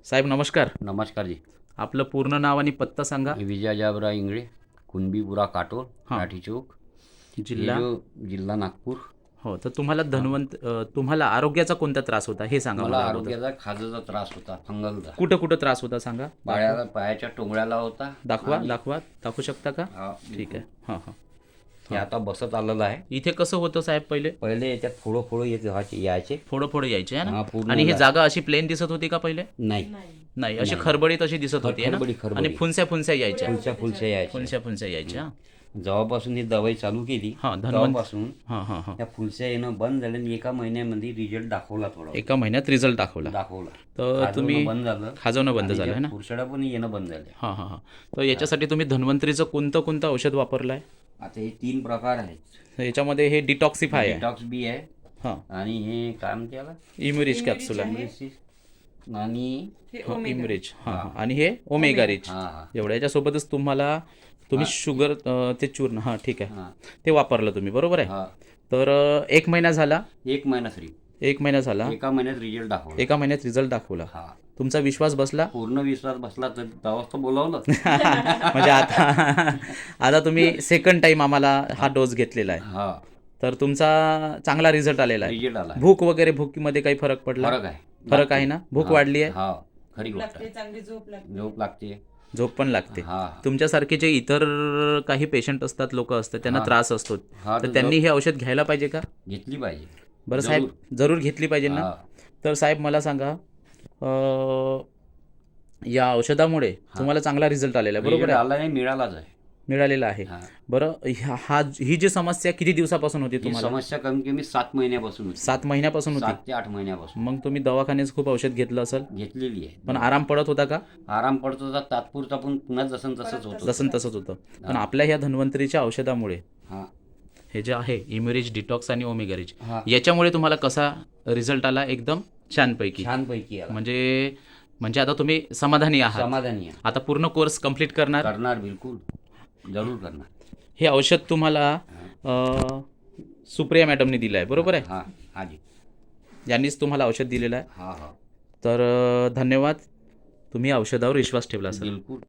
साहेब नमस्कार. नमस्कार जी. आपलं पूर्ण नाव आणि पत्ता सांगा. विजय जाबराव इंगळे, कुणबीपुरा काटोल, हां. काठी चौक, जिल्हा. जिल्हा नागपूर. हो, तर तुम्हाला तुम्हाला आरोग्याचा कोणता त्रास होता हे सांगा मला मला अगोदर. आरोग्याचा खाजचा त्रास होता, फंगलचा. कुठं कुठं त्रास होता सांगा. पायाच्या टोंगळ्याला होता. दाखवा आणि- दाखवा दाखवू शकता का? हा, ठीक आहे. हां हां. हे आता बसत आलेलं आहे. इथे कसं होतं साहेब पहिले? पहिले याच्यात फोडं फोडं यायचे. फोडं फोडं यायचे आहे हा, ना. पूर्ण आणि ही झालं. जागा अशी प्लेन दिसत होती का पहिले? नाही, नाही, अशी नाही. खरबडीत अशी दिसत होती है ना. खरबडी. आणि फुनस्या फुनस्या यायच्या. फुलच्या यायच्या. फुनस्या फुनस्या यायच्या. जेव्हापासून ही दवाई चालू केली हा, धन्वंत- तेव्हापासून हां हां हां. त्या फुलच्या येणं बंद झालं आणि एका महिन्यामध्ये रिझल्ट दाखवला. थोडा एका महिन्यात रिझल्ट दाखवला. तर खाजवणं तुम्ही बंद झालं. खाजवणं बंद आणि झालं त्या है ना. पुरसड्या पण येणं बंद झाले. हां हां हां. तर याच्यासाठी तुम्ही धन्वंतरीचं कोणतं कोणतं औषध वापरलं आहे? आता हे 3 प्रकार आहेत. तर याच्यामध्ये हे डिटॉक्सिफाय आहे. डिटॉक्स बी आहे हां. आणि हे काय म्हणते याला इम्युरिच कॅप्सूल आहे. आणि इम्युरिच. हां हां. आणि हे ओमेगा रिच. हा एवढ्या याच्यासोबतच तुम्ही शुगर ते चूर्ण. हां ठीक आहे. हा ते वापरलं तुम्ही बरोबर आहे. हा तर 1 महिना झाला. 1 महिना फ्री. 1 महिना झाला. एका महिन्यात रिझल्ट दाखवला. एका महिन्यात रिझल्ट दाखवला. हा, तुमचा विश्वास बसला. पूर्ण विश्वास बसला तर तेव्हाच तर बोलावलं. म्हणजे आता तुम्ही सेकंड टाइम आम्हाला हा डोस घेतलेला आहे. हा, तर तुमचा चांगला रिझल्ट आलेला आहे. रिझल्ट आला. भूक वगैरे भूकीमध्ये काही फरक पडला? फरक आहे. फरक आहे ना. भूक हा, वाढली आहे. हा, खरी गोष्ट आहे. चांगली झोप लागते. झोप लागते. झोप पण लागते. हा, तुमच्यासारखे जे इतर काही पेशंट असतात, लोक असतात, त्यांना हा. त्रास असतो, हा, तर तर त्यांनी हे औषध घ्यायला पाहिजे का? घेतली पाहिजे. बरं साहेब, जरूर घेतली पाहिजे ना. हा. तर साहेब मला सांगा, या औषधामुळे तुम्हाला चांगला रिझल्ट आलेला आहे बरोबर रिझल्ट आहे? आला आहे, मिळालाच आहे. मिळालेला आहे. हा. बरं, ही जी समस्या किती दिवसापासून होती ही तुम्हाला? समस्या कमी कमी 7 महिन्यापासून होती. 7 महिन्यापासून होती. 7 ते 8 महिन्यापासून मग तुम्ही दवाखान्यात खूप औषध घेतलं असेल, घेतलेली आहे. पण आराम पडत होता का? आराम पडत होता तात्पुरता, पण पुन्हा जसं तसंच होत जसं तसंच होतं. पण आपल्या ह्या धन्वंतरीच्या औषधामुळे हा हे जे आहे इम्युरिच, डिटॉक्स आणि ओमेगा रिच, हा, याच्यामुळे तुम्हाला कसा रिझल्ट आला? एकदम छानपैकी. छानपैकी आला. म्हणजे आता तुम्ही समाधानी आहात. समाधानी आहे. आता पूर्ण कोर्स कंप्लीट करणार. करणार, बिलकुल जरूर करणार. हे औषध तुम्हाला सुप्रिया मॅडमने दिलं आहे बरोबर आहे? हा हा जी. यांनीच तुम्हाला औषध दिलेलं आहे. हा हा, तर धन्यवाद. तुम्ही औषधावर विश्वास ठेवला सर. बिलकुल.